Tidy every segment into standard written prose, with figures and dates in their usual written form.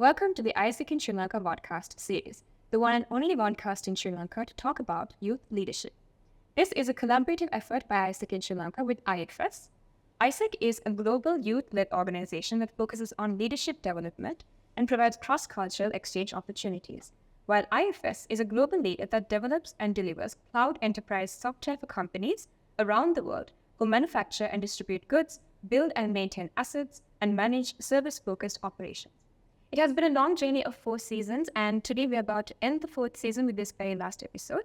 Welcome to the AIESEC in Sri Lanka Vodcast series, the one and only Vodcast in Sri Lanka to talk about youth leadership. This is a collaborative effort by AIESEC in Sri Lanka with IFS. AIESEC is a global youth-led organization that focuses on leadership development and provides cross-cultural exchange opportunities, while IFS is a global leader that develops and delivers cloud enterprise software for companies around the world who manufacture and distribute goods, build and maintain assets, and manage service-focused operations. It has been a long journey of 4 seasons, and today we're about to end the 4th season with this very last episode.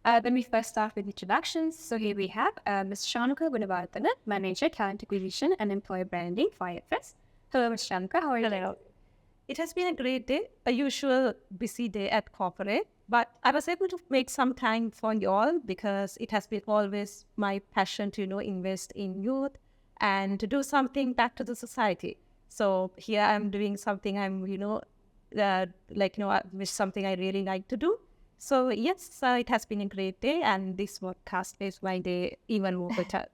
Let me first start with introductions. So here we have Ms. Chanukah Gunewardena, Manager, Talent Acquisition and Employer Branding for IFS. Hello, Ms. Chanukah. How are you? Hello. It has been a great day, a usual busy day at corporate, but I was able to make some time for you all because it has been always my passion to, invest in youth and to do something back to the society. So here I'm doing something something I really like to do. So yes, it has been a great day, and this podcast makes my day even more better.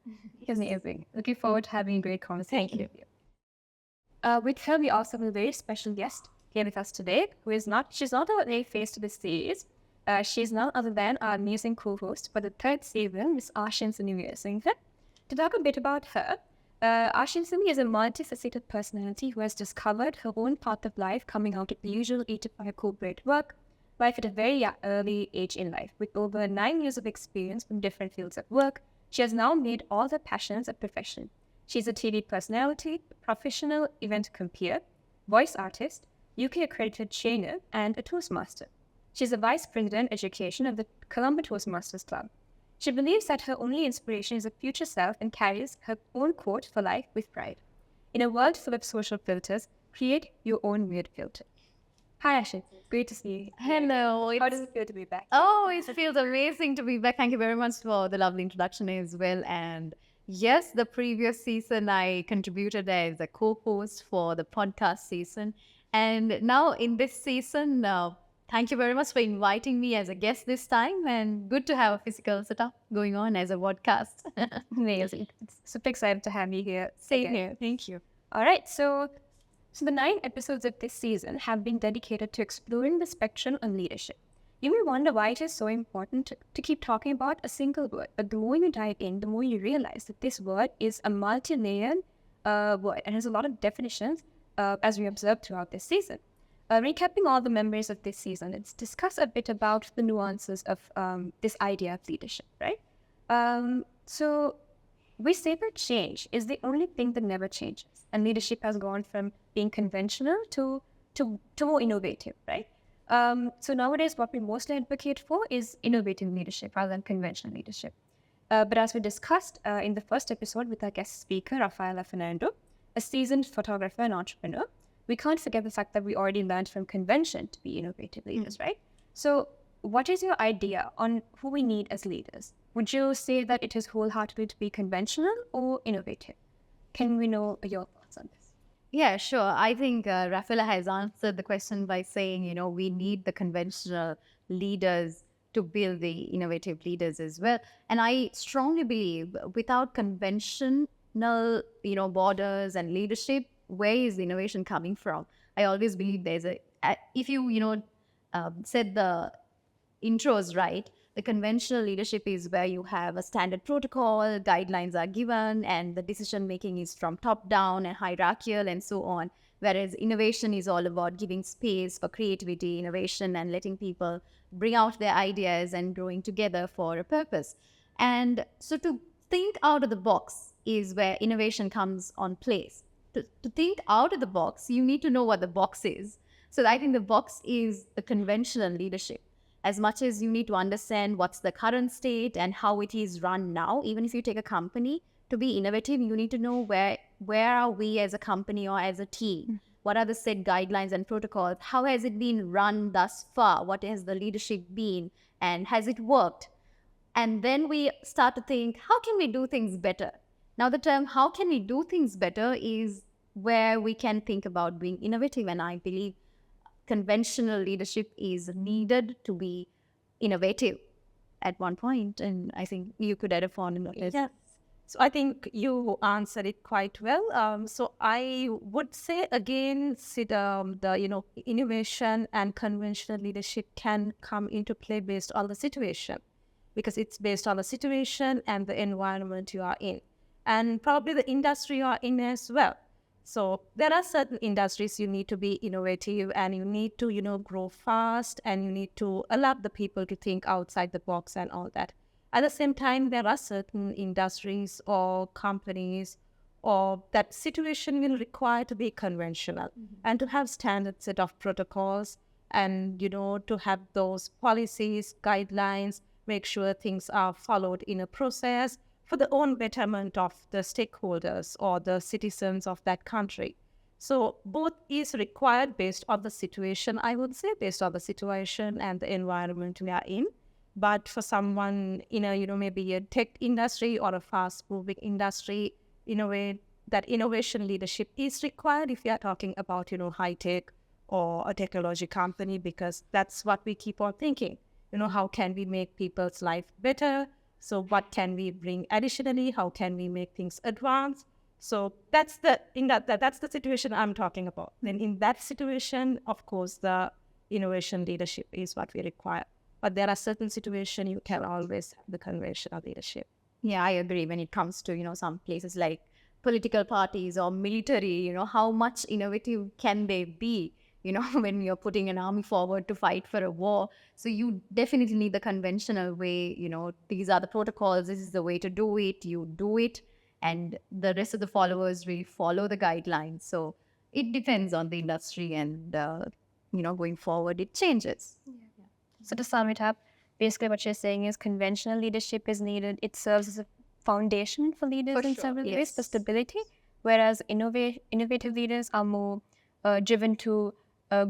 Amazing. Looking forward to having a great conversation. Thank you. With her, we also have a very special guest here with us today, she's not a face to this series. She's none other than our amazing co-host for the 3rd season, Ms. Ashinsanie and Weerasinghe. To talk a bit about her, Ashinsanie is a multifaceted personality who has discovered her own path of life coming out of the usual 8 to 5 corporate life at a very early age in life. With over 9 years of experience from different fields of work, she has now made all her passions a profession. She's a TV personality, professional event compere, voice artist, UK accredited trainer, and a Toastmaster. She's a Vice President Education of the Colombo Toastmasters Club. She believes that her only inspiration is a future self and carries her own quote for life with pride. In a world full of social filters, create your own weird filter. Hi, Ashin. Great to see you. Hello. How does it feel to be back? Oh, it feels amazing to be back. Thank you very much for the lovely introduction as well. And yes, the previous season I contributed as a co-host for the podcast season. And now in this season, thank you very much for inviting me as a guest this time, and good to have a physical setup going on as a podcast. Amazing. Super excited to have you here. Same here. Thank you. All right. So the 9 episodes of this season have been dedicated to exploring the spectrum of leadership. You may wonder why it is so important to keep talking about a single word, but the more you dive in, the more you realize that this word is a multi-layered word and has a lot of definitions as we observed throughout this season. Recapping all the members of this season, let's discuss a bit about the nuances of this idea of leadership, right? So we say that change is the only thing that never changes, and leadership has gone from being conventional to more innovative, right? So nowadays, what we mostly advocate for is innovative leadership rather than conventional leadership. But as we discussed in the first episode with our guest speaker, Rafaela Fernando, a seasoned photographer and entrepreneur, we can't forget the fact that we already learned from convention to be innovative leaders, right? So what is your idea on who we need as leaders? Would you say that it is wholeheartedly to be conventional or innovative? Can we know your thoughts on this? Yeah, sure. I think Rafaela has answered the question by saying, we need the conventional leaders to build the innovative leaders as well. And I strongly believe without conventional, borders and leadership, where is the innovation coming from? I always believe there's if you, said the intros right, the conventional leadership is where you have a standard protocol, guidelines are given, and the decision making is from top down and hierarchical and so on. Whereas innovation is all about giving space for creativity, innovation, and letting people bring out their ideas and growing together for a purpose. And so to think out of the box is where innovation comes on place. To think out of the box, you need to know what the box is. So I think the box is the conventional leadership. As much as you need to understand what's the current state and how it is run now, even if you take a company, to be innovative, you need to know where are we as a company or as a team? What are the set guidelines and protocols? How has it been run thus far? What has the leadership been? And has it worked? And then we start to think, how can we do things better? Now, the term how can we do things better is where we can think about being innovative. And I believe conventional leadership is needed to be innovative at one point. And I think you could add a phone in this. Yes. So I think you answered it quite well. So I would say again, the innovation and conventional leadership can come into play based on the situation, because it's based on the situation and the environment you are in, and probably the industry you are in as well. So there are certain industries you need to be innovative, and you need to grow fast, and you need to allow the people to think outside the box and all that. At the same time, there are certain industries or companies or that situation will require to be conventional and to have standard set of protocols, and to have those policies, guidelines, make sure things are followed in a process for the own betterment of the stakeholders or the citizens of that country. So both is required based on the situation, I would say, based on the situation and the environment we are in. But for someone in a, maybe a tech industry or a fast-moving industry, in a way, that innovation leadership is required if you are talking about, high-tech or a technology company, because that's what we keep on thinking. How can we make people's life better? So what can we bring additionally? How can we make things advanced? So that's the situation I'm talking about. Then in that situation, of course, the innovation leadership is what we require. But there are certain situations you can always have the conventional leadership. Yeah, I agree. When it comes to, some places like political parties or military, how much innovative can they be, when you're putting an army forward to fight for a war. So you definitely need the conventional way, these are the protocols, this is the way to do it, you do it, and the rest of the followers really follow the guidelines. So it depends on the industry, and, going forward, it changes. So to sum it up, basically what you're saying is conventional leadership is needed. It serves as a foundation for leaders in several ways for stability, whereas innovative leaders are more driven to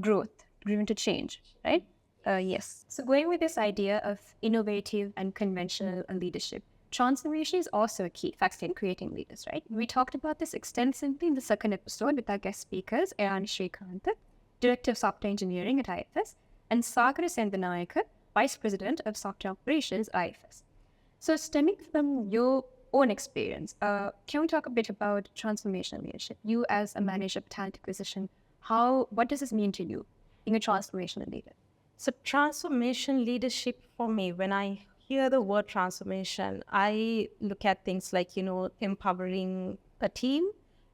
growth, driven to change, right? Yes. So going with this idea of innovative and conventional leadership, transformation is also a key factor in creating leaders, right? We talked about this extensively in the second episode with our guest speakers, Ashinsanie, Director of Software Engineering at IFS, and Sagar Sendanayake, Vice President of Software Operations at IFS. So stemming from your own experience, can we talk a bit about transformational leadership? You as a manager of talent acquisition, what does this mean to you, being a transformational leader? So transformation leadership for me, when I hear the word transformation, I look at things like, empowering a team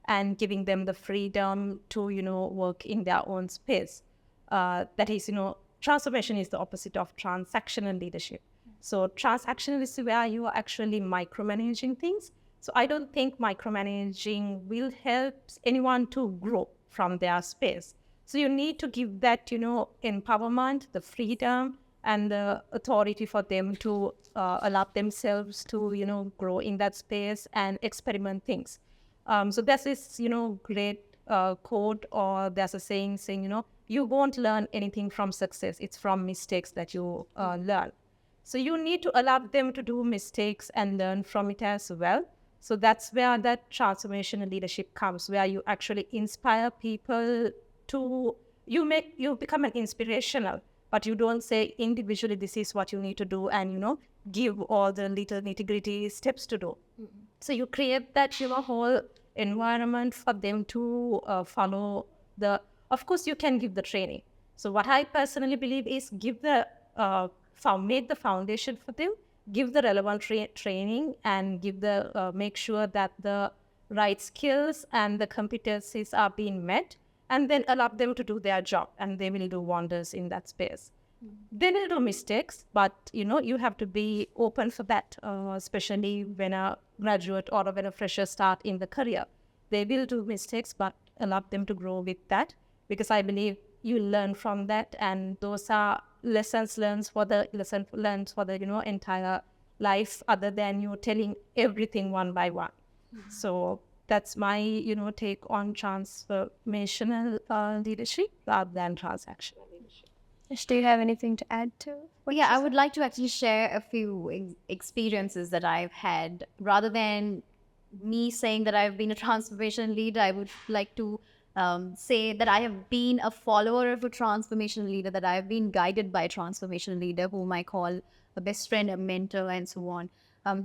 and giving them the freedom to, work in their own space. That is, transformation is the opposite of transactional leadership. So transactional is where you are actually micromanaging things. So I don't think micromanaging will help anyone to grow from their space. So you need to give that, empowerment, the freedom, and the authority for them to allow themselves to, grow in that space and experiment things. So there's this, great quote, or there's a saying, you won't learn anything from success. It's from mistakes that you learn. So you need to allow them to do mistakes and learn from it as well. So that's where that transformational leadership comes, where you actually inspire people to, you become an inspirational, but you don't say individually, this is what you need to do, and, give all the little nitty-gritty steps to do. Mm-hmm. So you create that, whole environment for them to follow of course, you can give the training. So what I personally believe is make the foundation for them, give the relevant training, and make sure that the right skills and the competencies are being met, and then allow them to do their job, and they will do wonders in that space. Mm-hmm. They will do mistakes, but you have to be open for that, especially when a graduate or when a fresher start in the career. They will do mistakes, but allow them to grow with that, because I believe you learn from that, and those are lessons learned for the entire life, other than you telling everything one by one. Mm-hmm. So that's my take on transformational leadership rather than transactional leadership. Do you have anything to add to? I would like to actually share a few experiences that I've had. Rather than me saying that I've been a transformation leader, I would like to say that I have been a follower of a transformational leader, that I have been guided by a transformational leader whom I call a best friend, a mentor, and so on.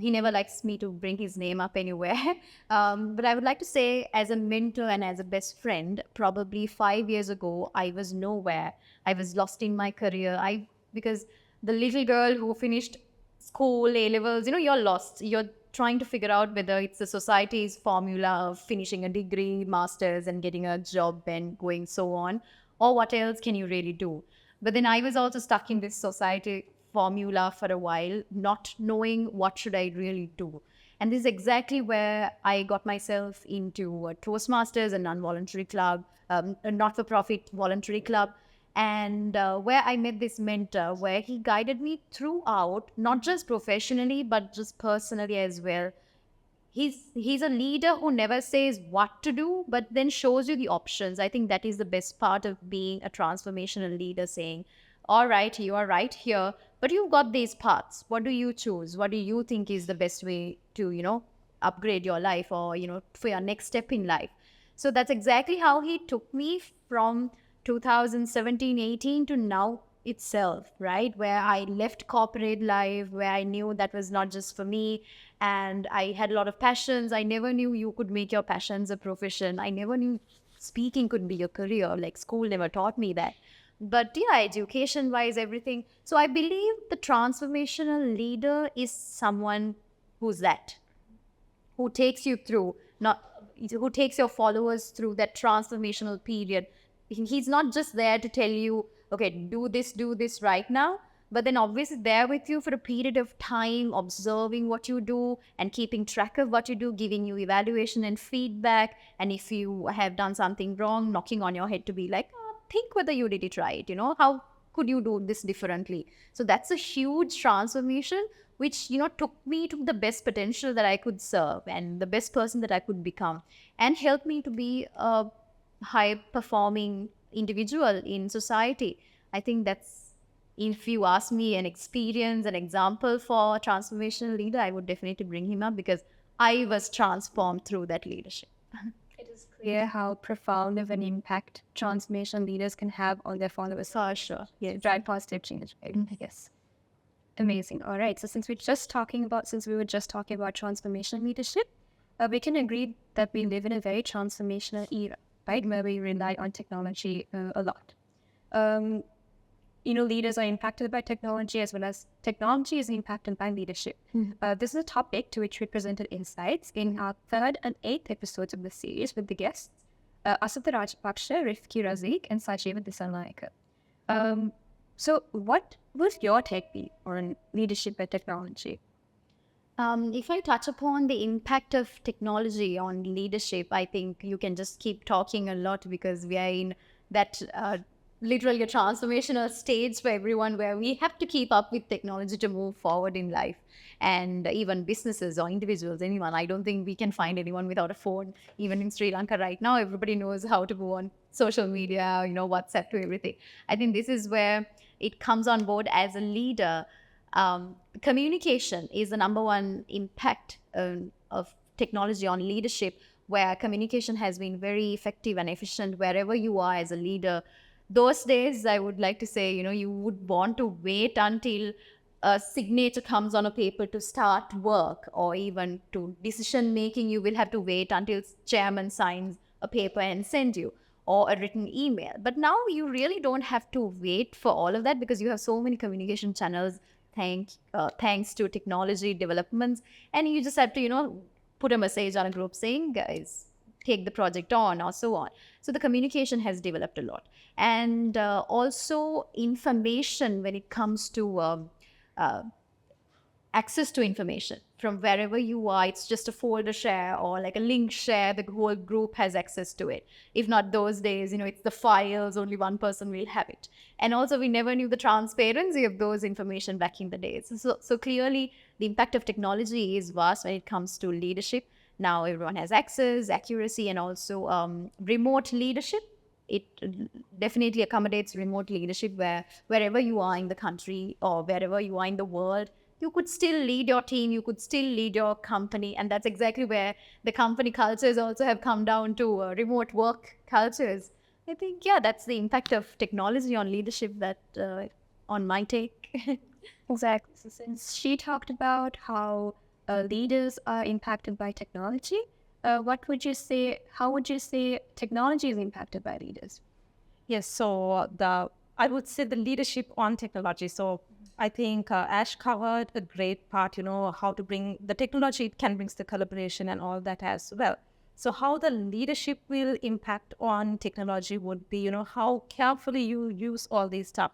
He never likes me to bring his name up anywhere. But I would like to say, as a mentor and as a best friend, probably 5 years ago, I was nowhere. I was lost in my career. Because the little girl who finished school, A levels, you're lost. You're trying to figure out whether it's the society's formula of finishing a degree, master's, and getting a job and going so on, or what else can you really do. But then I was also stuck in this society formula for a while, not knowing what should I really do. And this is exactly where I got myself into Toastmasters, a non-voluntary club, a not-for-profit voluntary club, and where I met this mentor, where he guided me throughout, not just professionally, but just personally as well. He's a leader who never says what to do, but then shows you the options. I think that is the best part of being a transformational leader, saying, all right, you are right here, but you've got these paths. What do you choose? What do you think is the best way to, upgrade your life, or, for your next step in life? So that's exactly how he took me from 2017-18 to now itself, right? Where I left corporate life, where I knew that was not just for me, and I had a lot of passions. I never knew you could make your passions a profession. I never knew speaking could be your career. Like, school never taught me that. But yeah, education wise, everything. So I believe the transformational leader is someone who's that, who takes you through, who takes your followers through that transformational period. He's not just there to tell you, okay, do this right now, but then obviously there with you for a period of time, observing what you do and keeping track of what you do, giving you evaluation and feedback. And if you have done something wrong, knocking on your head to be like, oh, think whether you did it right, how could you do this differently? So that's a huge transformation, which, took me to the best potential that I could serve and the best person that I could become, and helped me to be a high performing individual in society. I think that's, if you ask me an experience, an example for a transformational leader, I would definitely bring him up, because I was transformed through that leadership. It is clear how profound of an impact transformation leaders can have on their followers. For sure. Yes. Drive positive change, right? Yes. Amazing. All right. So since we were just talking about transformational leadership, we can agree that we live in a very transformational era, right? Where we rely on technology a lot. Leaders are impacted by technology, as well as technology is impacted by leadership. This is a topic to which we presented insights in our 3rd and 8th episodes of the series with the guests, Asatha Rajapaksa, Weerasinghe, and Sajeeva Dissanayake. So what would your take be on leadership and technology? If I touch upon the impact of technology on leadership, I think you can just keep talking a lot, because we are in that literally a transformational stage for everyone, where we have to keep up with technology to move forward in life. And even businesses or individuals, anyone, I don't think we can find anyone without a phone. Even in Sri Lanka right now, everybody knows how to go on social media, WhatsApp, to everything. I think this is where it comes on board as a leader. Communication is the number one impact of technology on leadership, where communication has been very effective and efficient wherever you are as a leader. Those days, I would like to say, you would want to wait until a signature comes on a paper to start work, or even to decision making, you will have to wait until chairman signs a paper and send you, or a written email. But now you really don't have to wait for all of that, because you have so many communication channels, thanks to technology developments. And you just have to, put a message on a group saying, guys, take the project on, or so on. So the communication has developed a lot. And also information, when it comes to access to information from wherever you are, it's just a folder share or like a link share, the whole group has access to it. If not those days, it's the files, only one person will have it. And also we never knew the transparency of those information back in the days. So clearly the impact of technology is vast when it comes to leadership. Now everyone has access, accuracy, and also remote leadership. It definitely accommodates remote leadership, where wherever you are in the country or wherever you are in the world, you could still lead your team, you could still lead your company. And that's exactly where the company cultures also have come down to remote work cultures. I think, that's the impact of technology on leadership, that on my take. Exactly. So since she talked about how leaders are impacted by technology, what would you say, how would you say technology is impacted by leaders? Yes, so I would say the leadership on technology. So I think Ash covered a great part, how to bring the technology, it can bring the collaboration and all that as well. So how the leadership will impact on technology would be, how carefully you use all these stuff.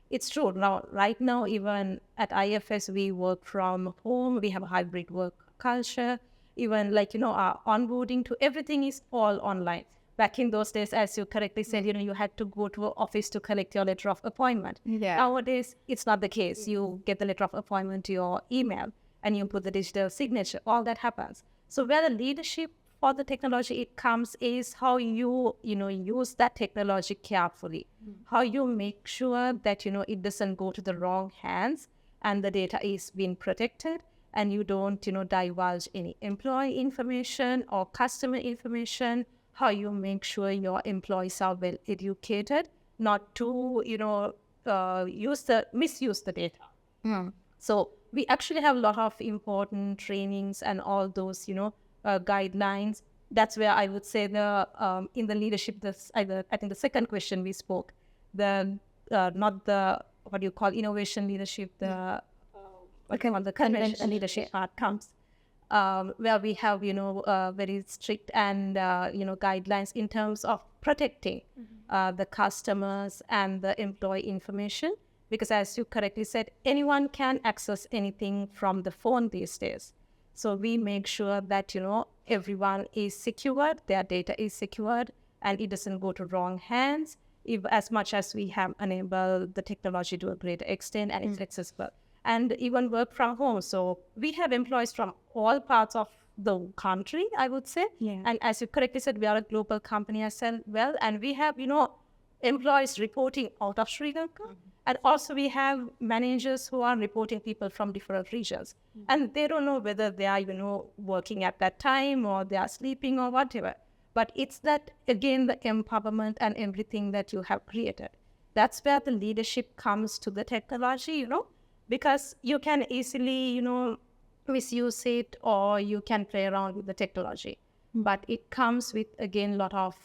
It's true. Now, right now, even at IFS, we work from home. We have a hybrid work culture. Even our onboarding to everything is all online. Back in those days, as you correctly said, you had to go to an office to collect your letter of appointment. Yeah. Nowadays, it's not the case. You get the letter of appointment to your email and you put the digital signature. All that happens. So where the leadership for the technology it comes is how you use that technology carefully. How you make sure that it doesn't go to the wrong hands and the data is being protected and you don't divulge any employee information or customer information. How you make sure your employees are well educated, not to misuse the data. So we actually have a lot of important trainings and all those guidelines. That's where I would say in the leadership, I think the second question we spoke, not the what you call innovation leadership, the convention leadership part comes. Where we have very strict and guidelines in terms of protecting the customers and the employee information, because as you correctly said, anyone can access anything from the phone these days. So we make sure that everyone is secured, their data is secured, and it doesn't go to wrong hands. If as much as we have enabled the technology to a great extent and it's accessible. And even work from home. So we have employees from all parts of the country, I would say. Yeah. And as you correctly said, we are a global company as well. And we have, employees reporting out of Sri Lanka. And also we have managers who are reporting people from different regions. And they don't know whether they are, working at that time or they are sleeping or whatever. But it's that, again, the empowerment and everything that you have created. That's where the leadership comes to the technology, because you can easily, misuse it or you can play around with the technology. But it comes with, again, a lot of,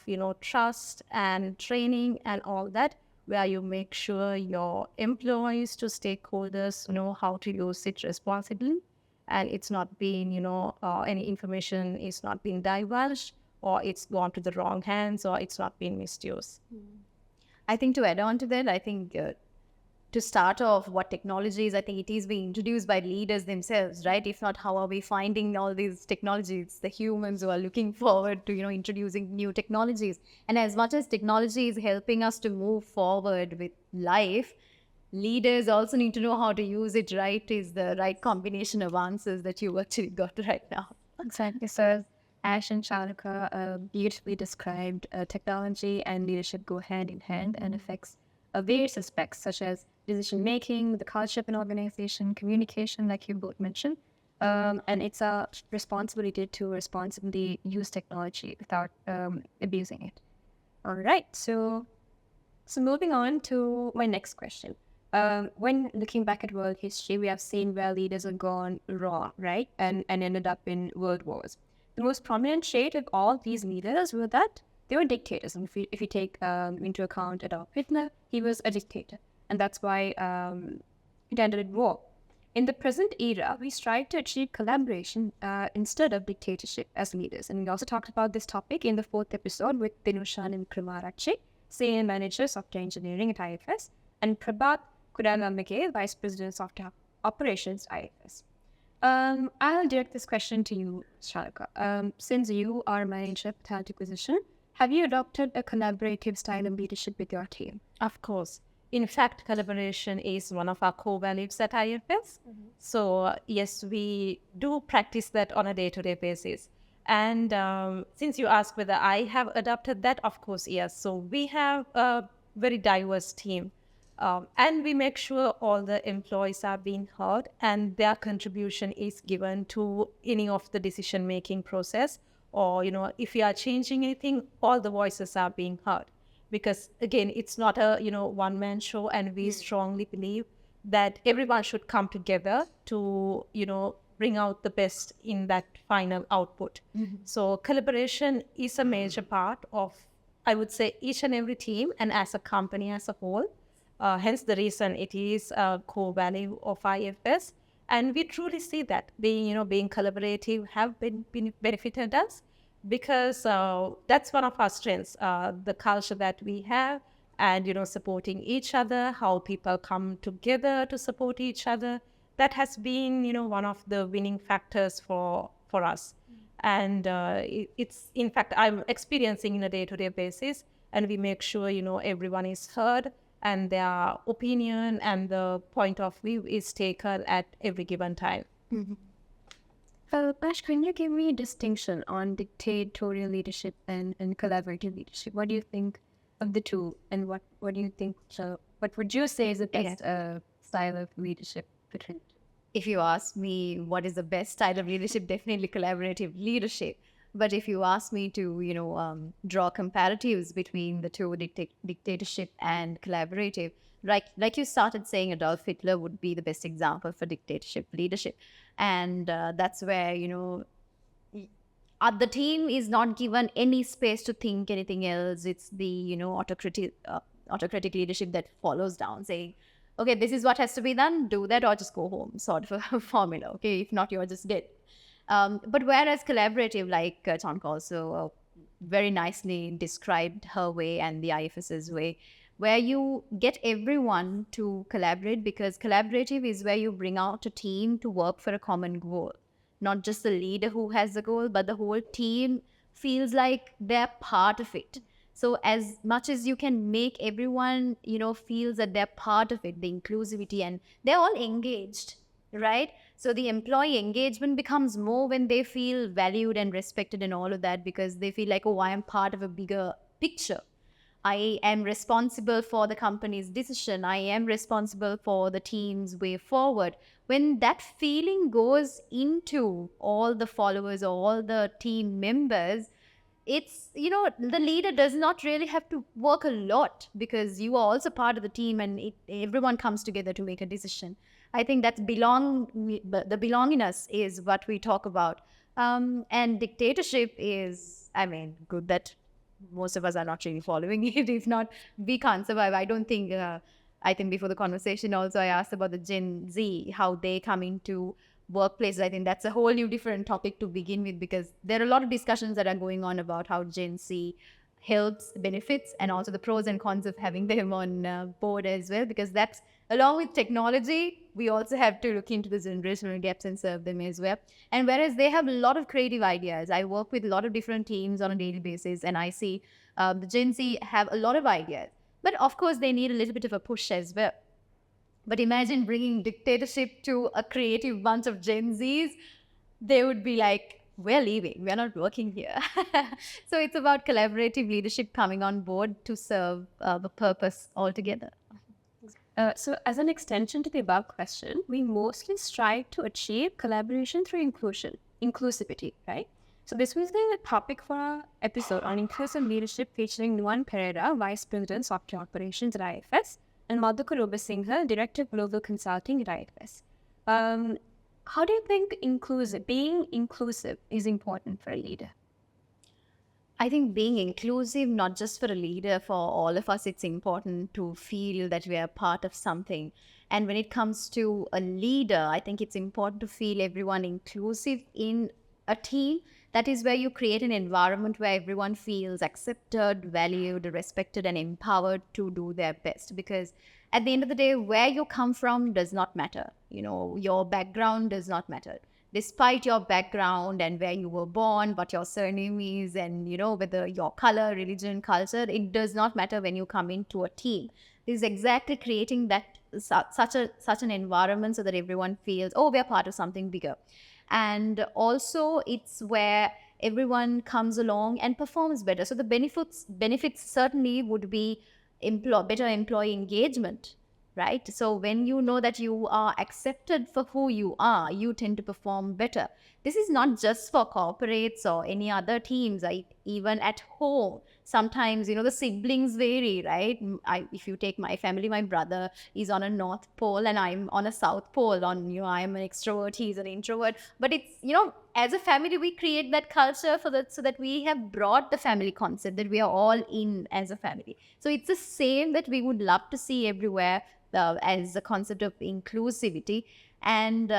trust and training and all that, where you make sure your employees to stakeholders know how to use it responsibly. And it's not being, any information is not being divulged or it's gone to the wrong hands or it's not being misused. I think to add on to that, I think to start off what technology is, I think it is being introduced by leaders themselves, right? If not, how are we finding all these technologies? The humans who are looking forward to, introducing new technologies. And as much as technology is helping us to move forward with life, leaders also need to know how to use it right, is the right combination of answers that you actually got right now. Exactly. So Ash and Chanukah beautifully described technology and leadership go hand in hand and affects various aspects such as decision-making, the culture of an organization, communication, like you both mentioned. And it's a responsibility to responsibly use technology without abusing it. All right. So moving on to my next question. When looking back at world history, we have seen where leaders have gone wrong, right? And ended up in world wars. The most prominent shade of all these leaders were that they were dictators. And if you take into account Adolf Hitler, he was a dictator. And that's why it ended in war. In the present era, we strive to achieve collaboration instead of dictatorship as leaders. And we also talked about this topic in the 4th episode with Dinushan and Krimarachi, Senior Manager Software Engineering at IFS, and Prabhat Kudalamage, Vice President Software Operations IFS. I'll direct this question to you, Chanukah. Since you are manager of talent acquisition, have you adopted a collaborative style of leadership with your team? Of course. In fact, collaboration is one of our core values at IFS. So yes, we do practice that on a day-to-day basis. And since you asked whether I have adopted that, of course, yes. So we have a very diverse team. And we make sure all the employees are being heard and their contribution is given to any of the decision-making process. Or, if we are changing anything, all the voices are being heard. Because, again, it's not a, one-man show. And we strongly believe that everyone should come together to, bring out the best in that final output. So collaboration is a major part of, I would say, each and every team and as a company as a whole. Hence the reason it is a core value of IFS. And we truly see that being collaborative have been benefited us, because that's one of our strengths, the culture that we have, and supporting each other, how people come together to support each other. That has been one of the winning factors for us. And it's, in fact, I'm experiencing in a day-to-day basis, and we make sure everyone is heard and their opinion and the point of view is taken at every given time. Ash, can you give me a distinction on dictatorial leadership and collaborative leadership? What do you think of the two, and what do you think? What would you say is the best style of leadership between the two? If you ask me what is the best style of leadership, definitely collaborative leadership. But if you ask me to, draw comparatives between the two, dictatorship and collaborative, like you started saying, Adolf Hitler would be the best example for dictatorship leadership. And that's where, the team is not given any space to think anything else. It's the, autocratic leadership that follows down, saying, okay, this is what has to be done, do that or just go home, sort of a formula. Okay, if not, you're just dead. But whereas collaborative, like Chanukah also very nicely described her way and the IFS's way, where you get everyone to collaborate, because collaborative is where you bring out a team to work for a common goal. Not just the leader who has the goal, but the whole team feels like they're part of it. So as much as you can make everyone, feels that they're part of it, the inclusivity, and they're all engaged, right? So the employee engagement becomes more when they feel valued and respected and all of that, because they feel like, oh, I am part of a bigger picture. I am responsible for the company's decision. I am responsible for the team's way forward. When that feeling goes into all the followers or all the team members, it's, the leader does not really have to work a lot, because you are also part of the team, and everyone comes together to make a decision. I think that's the belongingness is what we talk about. And dictatorship is, good that most of us are not really following it. If not, we can't survive. I don't think, I think before the conversation also, I asked about the Gen Z, how they come into workplaces. I think that's a whole new different topic to begin with, because there are a lot of discussions that are going on about how Gen Z helps, benefits, and also the pros and cons of having them on board as well, because that's, along with technology, we also have to look into the generational gaps and serve them as well. And whereas they have a lot of creative ideas, I work with a lot of different teams on a daily basis, and I see the Gen Z have a lot of ideas. But of course, they need a little bit of a push as well. But imagine bringing dictatorship to a creative bunch of Gen Zs. They would be like, we're leaving. We're not working here. So it's about collaborative leadership coming on board to serve the purpose altogether. So as an extension to the above question, we mostly strive to achieve collaboration through inclusivity, right? So this was the topic for our episode on inclusive leadership, featuring Nuwan Pereira, Vice President, Software Operations at IFS, and Madhukar Weerasinghe, Director of Global Consulting at IFS. How do you think being inclusive is important for a leader? I think being inclusive, not just for a leader, for all of us, it's important to feel that we are part of something. And when it comes to a leader, I think it's important to feel everyone inclusive in a team. That is where you create an environment where everyone feels accepted, valued, respected, and empowered to do their best. Because at the end of the day, where you come from does not matter. Your background does not matter. Despite your background and where you were born, what your surname is, and whether your color, religion, culture, it does not matter when you come into a team. This is exactly creating that such an environment so that everyone feels, oh, we're part of something bigger. And also it's where everyone comes along and performs better. So the benefits certainly would be better employee engagement, right? So when you know that you are accepted for who you are, you tend to perform better. this is not just for corporates or any other teams. Even at home, sometimes, the siblings vary, right? If you take my family, my brother is on a North Pole and I'm on a South Pole. I'm an extrovert, he's an introvert. But it's, as a family, we create that culture so that we have brought the family concept, that we are all in as a family. So it's the same that we would love to see everywhere, as a concept of inclusivity. And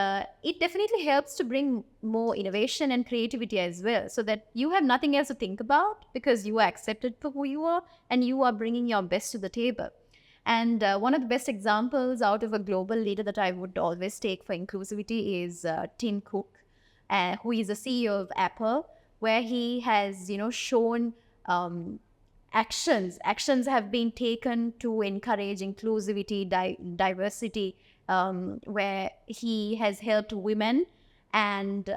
it definitely helps to bring more innovation and creativity as well, so that you have nothing else to think about because you are accepted for who you are and you are bringing your best to the table. And one of the best examples out of a global leader that I would always take for inclusivity is Tim Cook, who is the CEO of Apple, where he has, shown actions have been taken to encourage inclusivity, diversity, where he has helped women and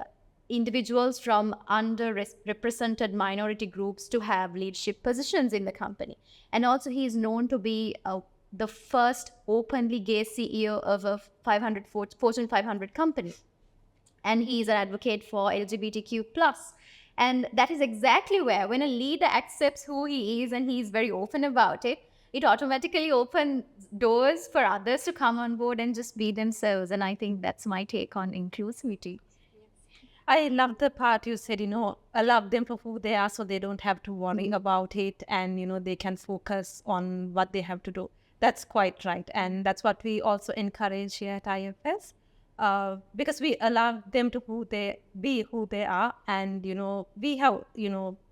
individuals from underrepresented minority groups to have leadership positions in the company. And also he is known to be the first openly gay CEO of a Fortune 500 company. And he is an advocate for LGBTQ+. And that is exactly where, when a leader accepts who he is and he is very open about it, it automatically opens doors for others to come on board and just be themselves. And I think that's my take on inclusivity. I love the part you said, allow them for who they are so they don't have to worry about it, and, they can focus on what they have to do. That's quite right. And that's what we also encourage here at IFS, because we allow them to be who they are. And, we have,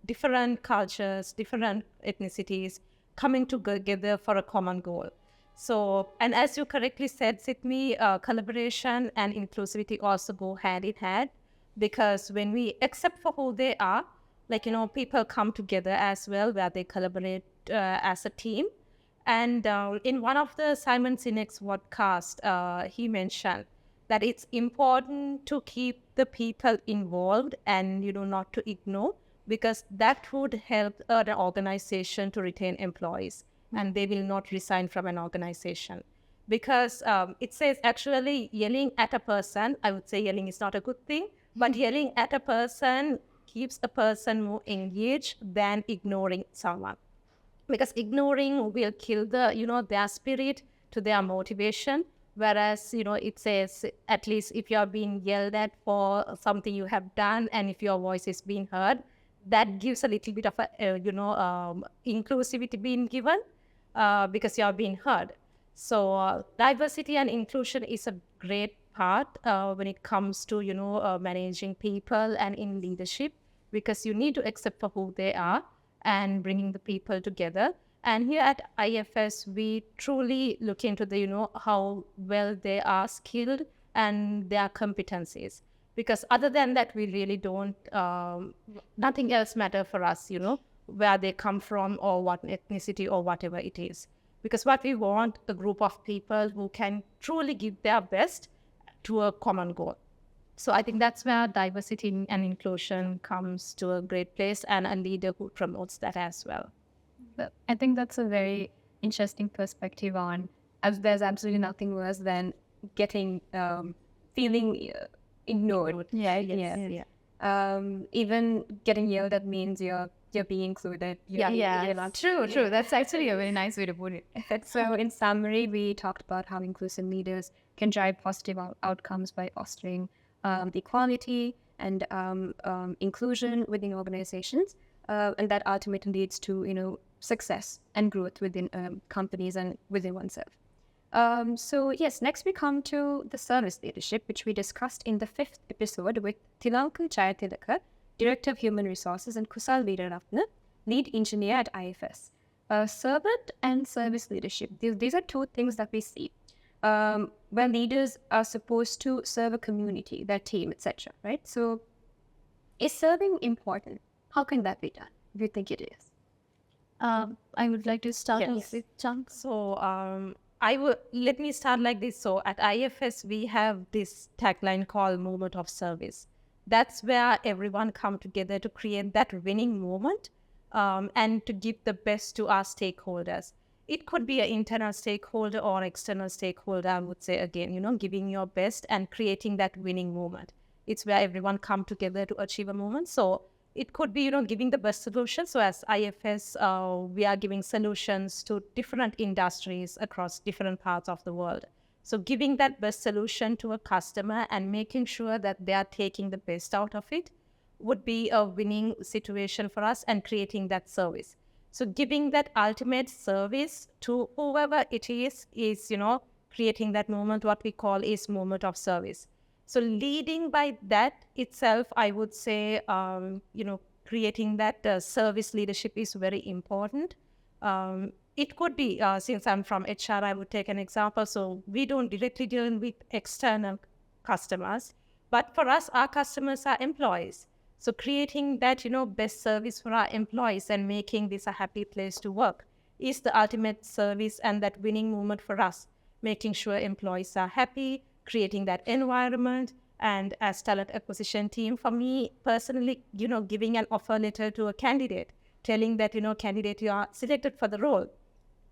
different cultures, different ethnicities coming together for a common goal. So, and as you correctly said, Sydney, collaboration and inclusivity also go hand in hand, because when we accept for who they are, people come together as well, where they collaborate as a team. And in one of the Simon Sinek's Vodcast, he mentioned that it's important to keep the people involved and, not to ignore, because that would help an organization to retain employees, and they will not resign from an organization. Because it says actually yelling at a person, I would say yelling is not a good thing, but yelling at a person keeps a person more engaged than ignoring someone. Because ignoring will kill their spirit to their motivation. Whereas, it says, at least if you are being yelled at for something you have done, and if your voice is being heard, that gives a little bit of inclusivity being given, because you are being heard. So diversity and inclusion is a great part when it comes to, managing people and in leadership, because you need to accept for who they are and bringing the people together. And here at IFS, we truly look into the, how well they are skilled and their competencies. Because other than that, we really don't, nothing else matter for us, where they come from or what ethnicity or whatever it is. Because what we want, a group of people who can truly give their best to a common goal. So I think that's where diversity and inclusion comes to a great place, and a leader who promotes that as well. I think that's a very interesting perspective on, as there's absolutely nothing worse than getting, feeling ignored. Yeah. Even getting yelled at means you're being included. True. That's actually a very nice way to put it. So in summary, we talked about how inclusive leaders can drive positive outcomes by fostering equality and inclusion within organizations, and that ultimately leads to success and growth within companies and within oneself. So yes, next we come to the service leadership, which we discussed in the 5th episode with Tilanka Jayatilaka, Director of Human Resources, and Kusal Veeraratne, Lead Engineer at IFS. Servant and service leadership, these are two things that we see, where leaders are supposed to serve a community, their team, etc. Right? So is serving important? How can that be done, if you think it is? I would like to start with Chunk. So let me start like this. So at IFS, we have this tagline called Moment of Service. That's where everyone come together to create that winning moment, and to give the best to our stakeholders. It could be an internal stakeholder or external stakeholder, I would say, again, giving your best and creating that winning moment. It's where everyone come together to achieve a moment. So it could be, giving the best solution. So as IFS, we are giving solutions to different industries across different parts of the world. So giving that best solution to a customer and making sure that they are taking the best out of it would be a winning situation for us, and creating that service. So giving that ultimate service to whoever it is, creating that moment, what we call is moment of service. So leading by that itself, I would say, creating that service leadership is very important. It could be, since I'm from HR, I would take an example. So we don't directly deal with external customers, but for us, our customers are employees. So creating that, best service for our employees and making this a happy place to work is the ultimate service and that winning moment for us, making sure employees are happy, creating that environment. And as talent acquisition team, for me personally, giving an offer letter to a candidate, telling that, candidate, you are selected for the role.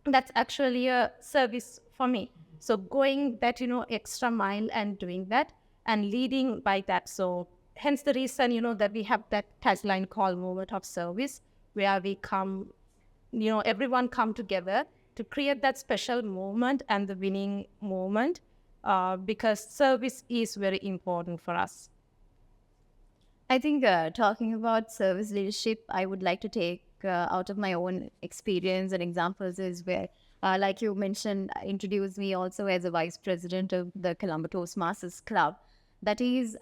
That's actually a service for me. So going that, extra mile and doing that and leading by that. So hence the reason, that we have that tagline called moment of service, where we come, everyone come together to create that special moment and the winning moment, because service is very important for us. I think talking about service leadership, I would like to take out of my own experience and examples is where, like you mentioned, introduced me also as a vice president of the Colombo Toastmasters Club. That is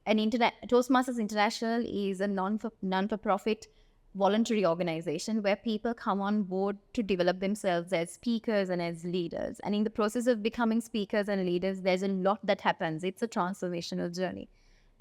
Toastmasters International is a non-for-profit voluntary organization where people come on board to develop themselves as speakers and as leaders. And in the process of becoming speakers and leaders, there's a lot that happens. It's a transformational journey.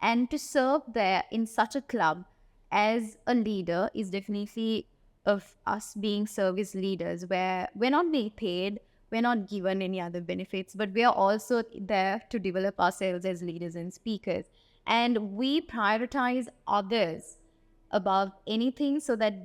And to serve there in such a club as a leader is definitely of us being service leaders, where we're not being paid, we're not given any other benefits, but we are also there to develop ourselves as leaders and speakers. And we prioritize others above anything so that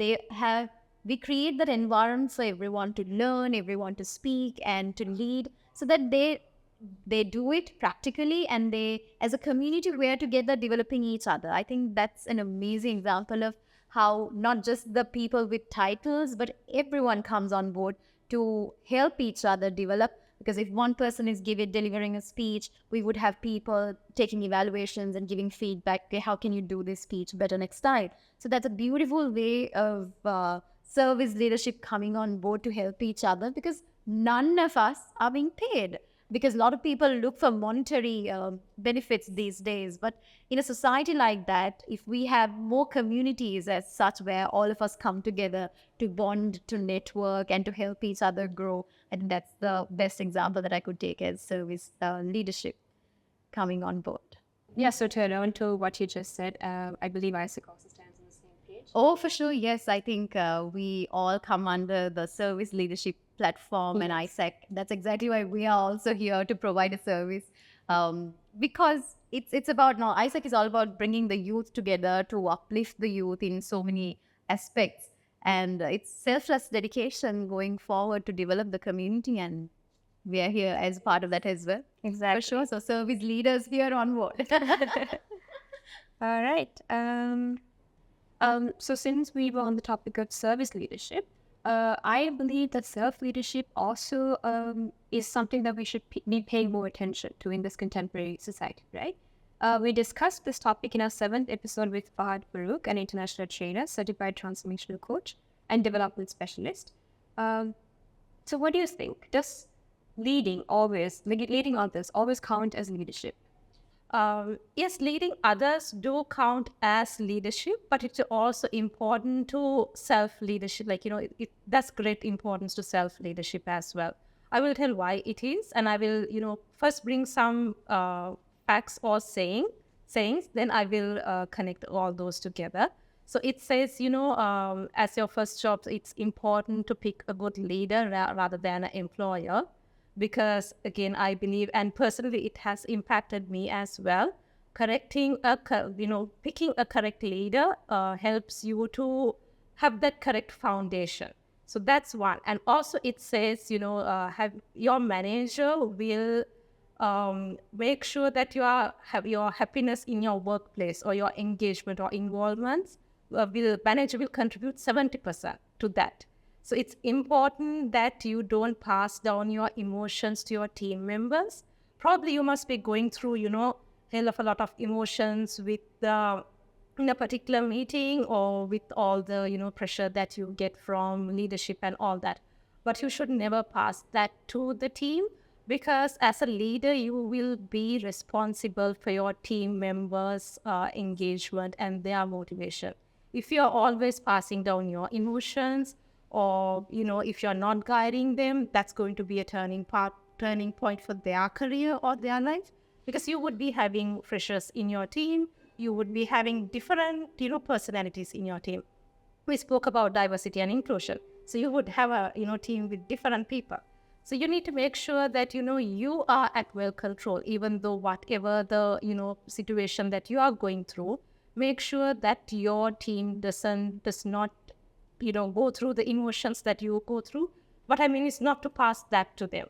we create that environment for everyone to learn, everyone to speak and to lead, so that they do it practically, and they, as a community, we are together developing each other. I think that's an amazing example of how not just the people with titles, but everyone comes on board to help each other develop. Because if one person is delivering a speech, we would have people taking evaluations and giving feedback. Okay, how can you do this speech better next time? So that's a beautiful way of service leadership coming on board to help each other, because none of us are being paid. Because a lot of people look for monetary benefits these days. But in a society like that, if we have more communities as such where all of us come together to bond, to network, and to help each other grow, I think that's the best example that I could take as service leadership coming on board. Yeah, so to add on to what you just said, I believe AIESEC also stands on the same page. Oh, for sure. Yes, I think we all come under the service leadership platform and AIESEC. That's exactly why we are also here to provide a service, because it's about, now AIESEC is all about bringing the youth together to uplift the youth in so many aspects, and it's selfless dedication going forward to develop the community, and we are here as part of that as well. Exactly. For sure. So service leaders here on board. All right. So since we were on the topic of service leadership, I believe that self-leadership also is something that we should be paying more attention to in this contemporary society, right? We discussed this topic in our 7th episode with Fahad Farouk, an international trainer, certified transformational coach, and development specialist. So what do you think? Does leading others always count as leadership? Yes, leading others do count as leadership, but it's also important to self-leadership. That's great importance to self-leadership as well. I will tell why it is, and I will, first bring some facts or sayings, then I will connect all those together. So it says, as your first job, it's important to pick a good leader rather than an employer. Because again, I believe, and personally, it has impacted me as well. Picking a correct leader helps you to have that correct foundation. So that's one. And also it says, have your manager will make sure that have your happiness in your workplace or your engagement or involvements, manager will contribute 70% to that. So it's important that you don't pass down your emotions to your team members. Probably you must be going through, hell of a lot of emotions with in a particular meeting or with all the, pressure that you get from leadership and all that. But you should never pass that to the team, because as a leader, you will be responsible for your team members' engagement and their motivation. If you're always passing down your emotions, or, if you're not guiding them, that's going to be a turning point for their career or their life, because you would be having freshers in your team. You would be having different, personalities in your team. We spoke about diversity and inclusion. So you would have a, team with different people. So you need to make sure that, you are at well control, even though whatever the, situation that you are going through, make sure that your team does not, go through the emotions that you go through. What I mean is not to pass that to them.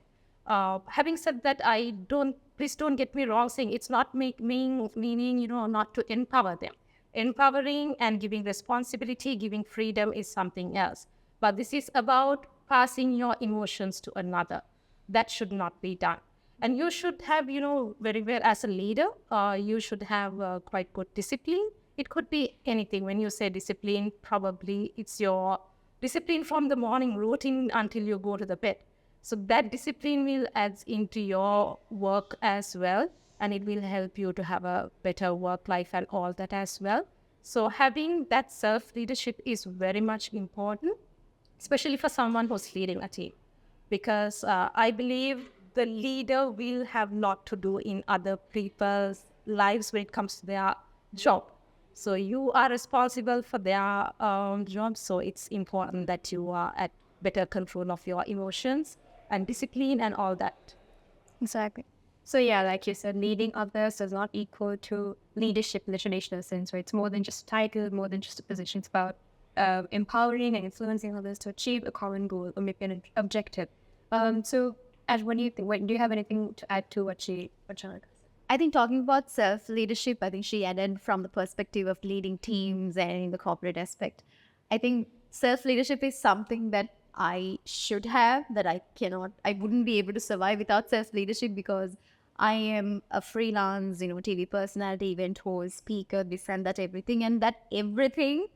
Having said that, please don't get me wrong saying it's not meaning, not to empower them. Empowering and giving responsibility, giving freedom is something else. But this is about passing your emotions to another. That should not be done. And you should have, very well as a leader, you should have quite good discipline. It could be anything. When you say discipline, probably it's your discipline from the morning routine until you go to the bed. So that discipline will add into your work as well, and it will help you to have a better work life and all that as well. So having that self-leadership is very much important, especially for someone who's leading a team, because I believe the leader will have a lot to do in other people's lives when it comes to their job. So you are responsible for their job. So it's important that you are at better control of your emotions and discipline and all that. Exactly. So yeah, like you said, leading others does not equal to leadership in the traditional sense, right? It's more than just a title, more than just a position. It's about empowering and influencing others to achieve a common goal or maybe an objective. So Ash, what do you think? Do you have anything to add to what Chanukah said? I think talking about self-leadership, I think she added from the perspective of leading teams and in the corporate aspect. I think self-leadership is something that I should have, that I wouldn't be able to survive without self-leadership, because I am a freelance, TV personality, event host, speaker, this and that, everything. And that everything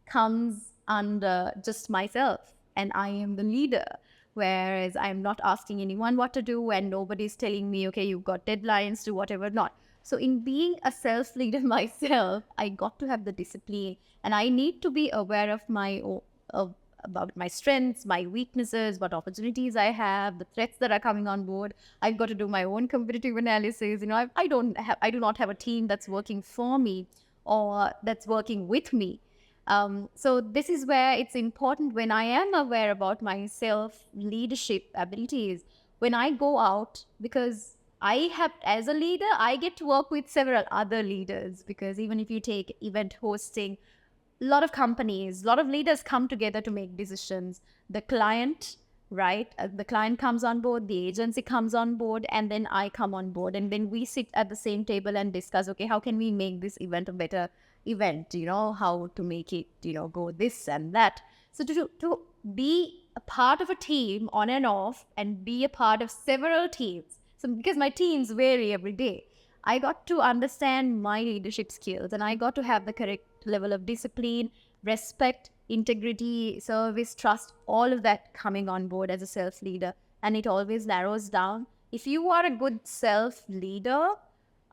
comes under just myself, and I am the leader. Whereas I'm not asking anyone what to do, and nobody's telling me, okay, you've got deadlines to whatever not. So in being a self-leader myself, I got to have the discipline, and I need to be aware of about my strengths, my weaknesses, what opportunities I have, the threats that are coming on board. I've got to do my own competitive analysis. I do not have a team that's working for me or that's working with me. So this is where it's important, when I am aware about my self-leadership abilities, when I go out, because as a leader, I get to work with several other leaders, because even if you take event hosting, a lot of companies, a lot of leaders come together to make decisions. The client, right? The client comes on board, the agency comes on board, and then I come on board. And then we sit at the same table and discuss, okay, how can we make this event a better event? How to make it, go this and that. So to be a part of a team on and off, and be a part of several teams. So because my teams vary every day, I got to understand my leadership skills, and I got to have the correct level of discipline, respect, integrity, service, trust, all of that coming on board as a self-leader. And it always narrows down. If you are a good self-leader,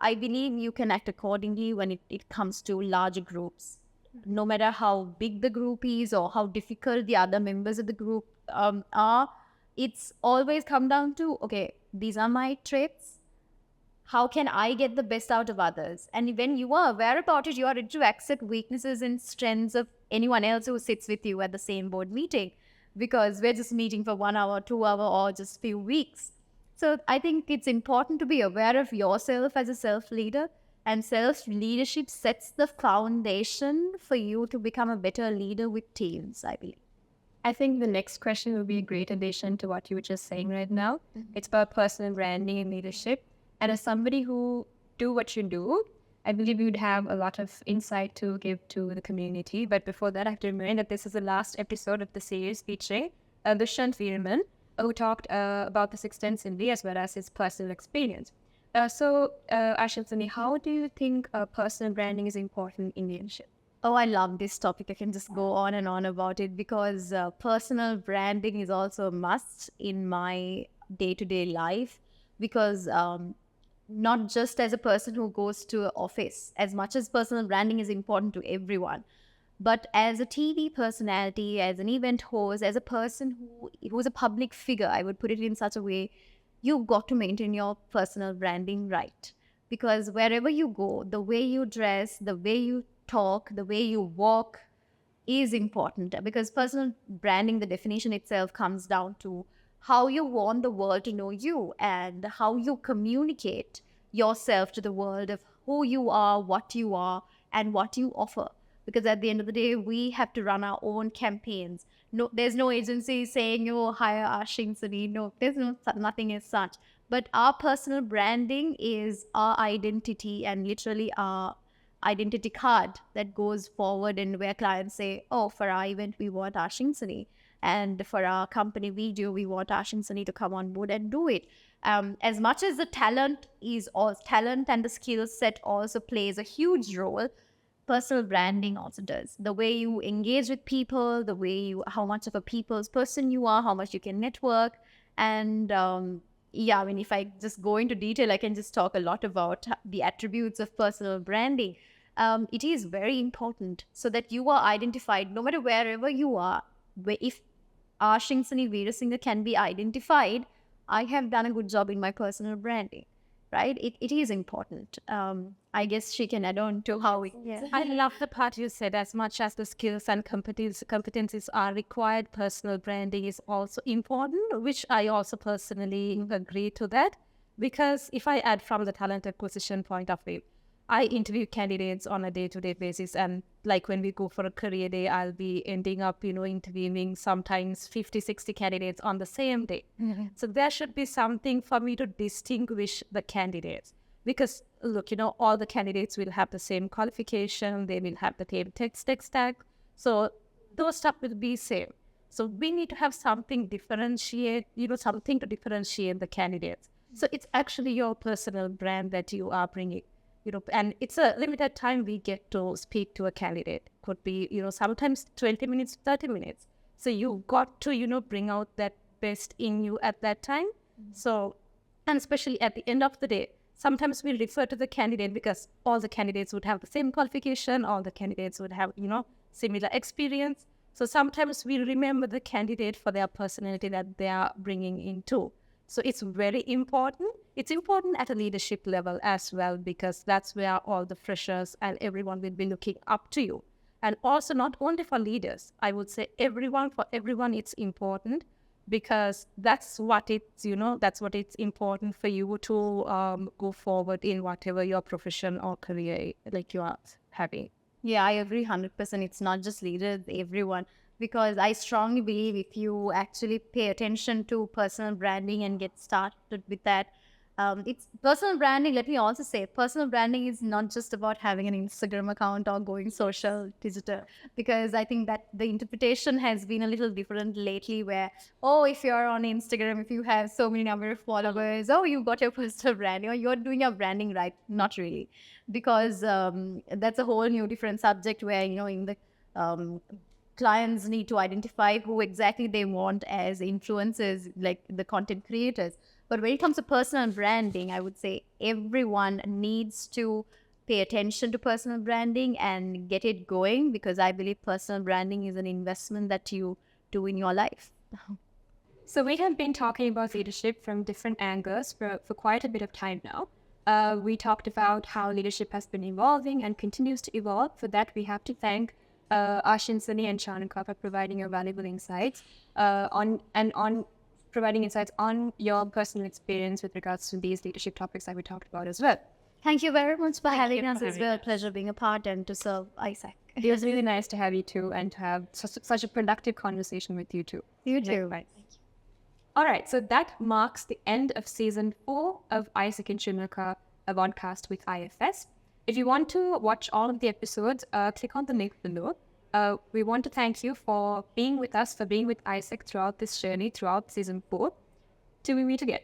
I believe you can act accordingly when it comes to larger groups. No matter how big the group is or how difficult the other members of the group are, it's always come down to, okay, these are my traits. How can I get the best out of others? And when you are aware about it, you are ready to accept weaknesses and strengths of anyone else who sits with you at the same board meeting, because we're just meeting for 1 hour, 2 hours, or just few weeks. So I think it's important to be aware of yourself as a self-leader, and self-leadership sets the foundation for you to become a better leader with teams, I believe. I think the next question will be a great addition to what you were just saying right now. It's about personal branding and leadership. And as somebody who do what you do, I believe you'd have a lot of insight to give to the community. But before that, I have to remind that this is the last episode of the series featuring Dushyant Veerman, who talked about this extensively as well as his personal experience. Ashinsanie, how do you think personal branding is important in leadership? Oh, I love this topic. I can just go on and on about it because personal branding is also a must in my day-to-day life because not just as a person who goes to an office, as much as personal branding is important to everyone, but as a TV personality, as an event host, as a person who's a public figure, I would put it in such a way, you've got to maintain your personal branding right. Because wherever you go, the way you dress, the way you talk, the way you walk is important. Because personal branding, the definition itself comes down to how you want the world to know you and how you communicate yourself to the world of who you are, and what you offer. Because at the end of the day, we have to run our own campaigns. No, there's no agency saying, "Oh, hire Ashinsanie." No, there's nothing as such. But our personal branding is our identity and literally our identity card that goes forward, and where clients say, "Oh, for our event, we want Ashinsanie. And for our company video, we want Ashinsanie to come on board and do it." As much as the talent and the skill set also plays a huge role, personal branding also does. The way you engage with people, how much of a people's person you are, how much you can network. And if I just go into detail, I can just talk a lot about the attributes of personal branding. It is very important so that you are identified no matter wherever you are. If Ashinsanie Weerasinghe can be identified, I have done a good job in my personal branding, right? It is important. I guess she can add on to how we... Yeah. I love the part you said, as much as the skills and competencies are required, personal branding is also important, which I also personally agree to that. Because if I add from the talent acquisition point of view, I interview candidates on a day-to-day basis, and like when we go for a career day, I'll be ending up, interviewing sometimes 50, 60 candidates on the same day. Mm-hmm. So there should be something for me to distinguish the candidates. Because look, all the candidates will have the same qualification, they will have the same tech stack. So those stuff will be same. So we need to have something something to differentiate the candidates. So it's actually your personal brand that you are bringing. And it's a limited time we get to speak to a candidate. Could be, sometimes 20 minutes, 30 minutes. So you got to, bring out that best in you at that time. Mm-hmm. So, and especially at the end of the day, sometimes we refer to the candidate because all the candidates would have the same qualification, all the candidates would have, similar experience. So sometimes we remember the candidate for their personality that they are bringing in too. So it's very important. It's important at a leadership level as well, because that's where all the freshers and everyone will be looking up to you. And also not only for leaders, I would say for everyone it's important, because that's what it's important for you to go forward in whatever your profession or career like you are having. Yeah, I agree 100%. It's not just leaders, everyone. Because I strongly believe if you actually pay attention to personal branding and get started with that, it's personal branding. Let me also say, personal branding is not just about having an Instagram account or going social digital, because I think that the interpretation has been a little different lately where, if you're on Instagram, if you have so many number of followers, you got your personal branding or you're doing your branding right. Not really, because that's a whole new different subject where, in the clients need to identify who exactly they want as influencers, like the content creators. But when it comes to personal branding, I would say everyone needs to pay attention to personal branding and get it going, because I believe personal branding is an investment that you do in your life. So we have been talking about leadership from different angles for quite a bit of time now. We talked about how leadership has been evolving and continues to evolve. For that, we have to thank Ashinsanie and Chanukah for providing your valuable insights on providing insights on your personal experience with regards to these leadership topics that we talked about as well. Thank you very much for having us as well. Pleasure being a part and to serve AIESEC. It was really nice to have you too, and to have such a productive conversation with you too. You too. Bye. All right, so that marks the end of season 4 of AIESEC and Chanukah, a podcast with IFS. If you want to watch all of the episodes, click on the link below. We want to thank you for being with us, for being with AIESEC throughout this journey, throughout season 4. Till we meet again.